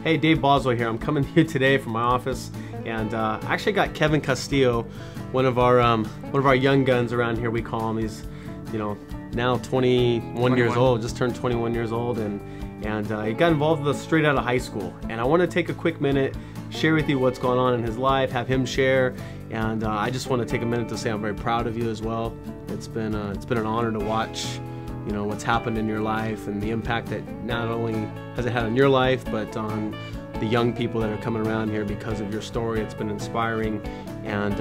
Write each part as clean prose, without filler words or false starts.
Hey, Dave Boswell here. I'm coming here today from my office, and I actually got Kevin Castillo, one of our young guns around here. We call him. He's, you know, now 21 years old. Just turned 21 years old, and he got involved with us straight out of high school. And I want to take a quick minute, share with you what's going on in his life, have him share, and I just want to take a minute to say I'm very proud of you as well. It's been an honor to watch, you know, what's happened in your life and the impact that not only has it had on your life, but on the young people that are coming around here because of your story. It's been inspiring, and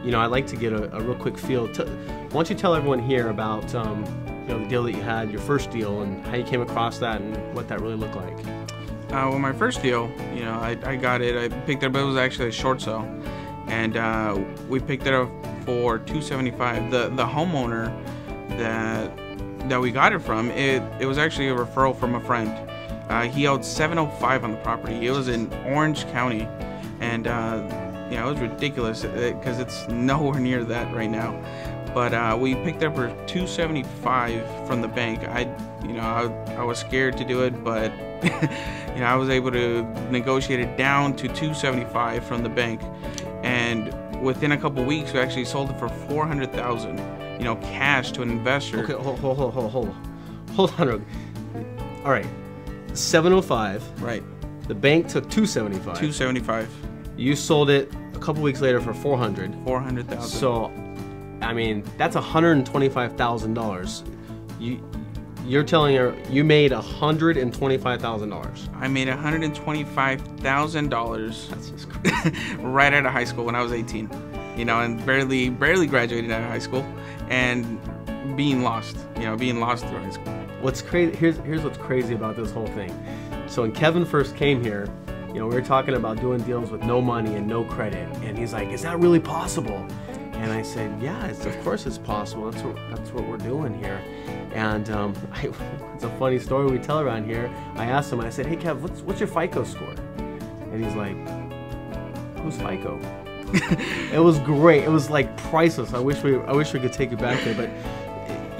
you know, I'd like to get a real quick feel. Why don't you tell everyone here about you know, the deal that you had, your first deal, and how you came across that and what that really looked like. Well, my first deal, you know, I got it. I picked it up. It was actually a short sale, and we picked it up for $275. The homeowner that we got it from, it was actually a referral from a friend. He owed $705 on the property. It was in Orange County, and you know, it was ridiculous because it's nowhere near that right now. But we picked up for $275 from the bank. I was scared to do it, but you know, I was able to negotiate it down to $275 from the bank, and within a couple weeks, we actually sold it for $400,000. You know, cash to an investor. Okay, hold on. All right, 705. Right. The bank took 275. 275. You sold it a couple weeks later for 400. 400,000. So, I mean, that's $125,000. You're telling her you made $125,000. I made $125,000. That's just crazy. Right out of high school when I was 18. You know, and barely graduated out of high school, and being lost. You know, being lost through high school. What's crazy? Here's what's crazy about this whole thing. So when Kevin first came here, you know, we were talking about doing deals with no money and no credit, and he's like, "Is that really possible?" And I said, "Yeah, of course it's possible. That's what we're doing here." And it's a funny story we tell around here. I asked him, I said, "Hey Kev, what's your FICO score?" And he's like, "Who's FICO?" It was great. It was like priceless. I wish we could take you back there, but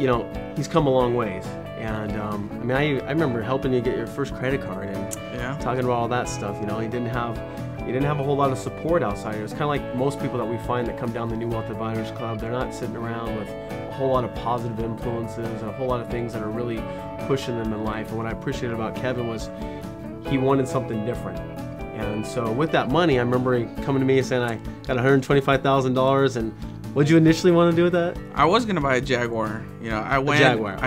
you know, he's come a long ways. And I mean, I remember helping you get your first credit card and talking about all that stuff. You know, he didn't have a whole lot of support outside. It's kind of like most people that we find that come down the New Wealth Advisors Club. They're not sitting around with a whole lot of positive influences and a whole lot of things that are really pushing them in life. And what I appreciated about Kevin was he wanted something different. And so with that money, I remember he coming to me and saying, "I got $125,000, and what'd you initially want to do with that?" I was gonna buy a Jaguar. You know, a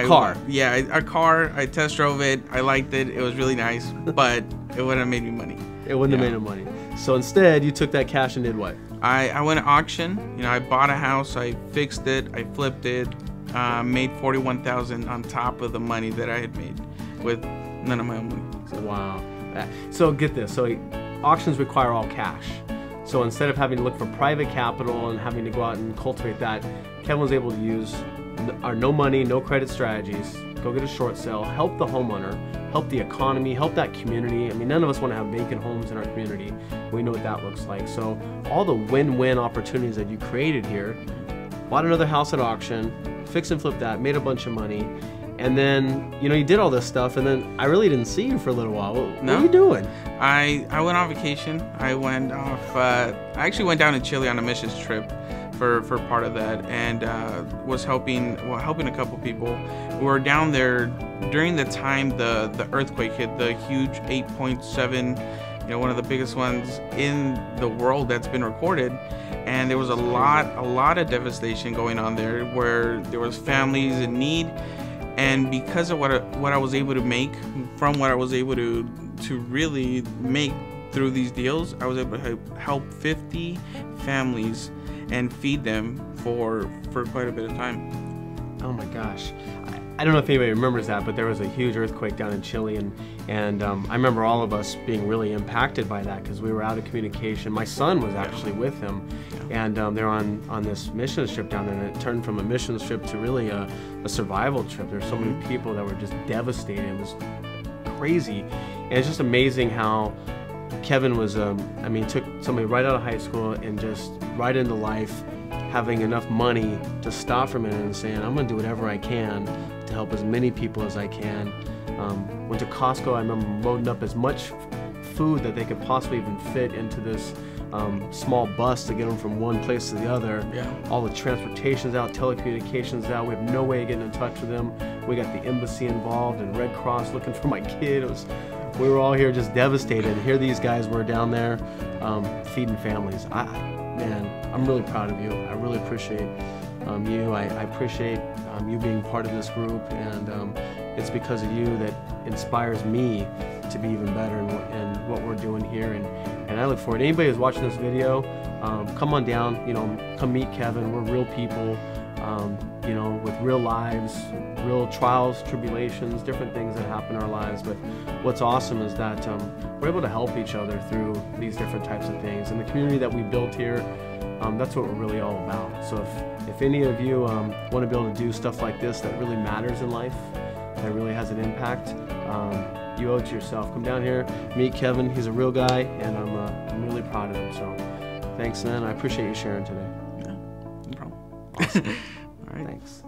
car. Yeah, a car. I test drove it. I liked it. It was really nice, but it wouldn't have made me money. It wouldn't have made him money. So instead, you took that cash and did what? I went to auction. You know, I bought a house. I fixed it. I flipped it. Made $41,000 on top of the money that I had made with none of my own money. So, wow. So get this. So auctions require all cash. So instead of having to look for private capital and having to go out and cultivate that, Kevin was able to use our no money, no credit strategies, go get a short sale, help the homeowner, help the economy, help that community. I mean, none of us want to have vacant homes in our community. We know what that looks like. So all the win-win opportunities that you created here, bought another house at auction, fixed and flipped that, made a bunch of money, and then, you know, you did all this stuff, and then I really didn't see you for a little while. What were you doing? I went on vacation. I went off, I actually went down to Chile on a missions trip for part of that, and was helping a couple people. We were down there during the time the earthquake hit, the huge 8.7, you know, one of the biggest ones in the world that's been recorded. And there was a lot of devastation going on there, where there was families in need. And because of what I was able to make, from what I was able to really make through these deals, I was able to help 50 families and feed them for quite a bit of time. Oh my gosh. I don't know if anybody remembers that, but there was a huge earthquake down in Chile, and I remember all of us being really impacted by that because we were out of communication. My son was actually with him, and they're on this missions trip down there, and it turned from a missions trip to really a survival trip. There's so many people that were just devastated. It was crazy, and it's just amazing how Kevin was, I mean, took somebody right out of high school and just right into life, having enough money to stop for a minute and saying, I'm going to do whatever I can to help as many people as I can. Went to Costco. I remember loading up as much food that they could possibly even fit into this small bus to get them from one place to the other. Yeah. All the transportation's out, telecommunications out. We have no way of getting in touch with them. We got the embassy involved and Red Cross looking for my kid. We were all here just devastated. And here these guys were down there feeding families. Man, I'm really proud of you. I really appreciate you. I appreciate you being part of this group, and it's because of you that inspires me to be even better in what we're doing here. And I look forward. Anybody who's watching this video, come on down. Come meet Kevin. We're real people, with real lives, real trials, tribulations, different things that happen in our lives. But what's awesome is that we're able to help each other through these different types of things. And the community that we built here, that's what we're really all about. So if any of you want to be able to do stuff like this that really matters in life, that really has an impact, you owe it to yourself. Come down here, meet Kevin. He's a real guy, and I'm really proud of him. So thanks, man. I appreciate you sharing today. Yeah, no problem. Awesome. All right. Thanks.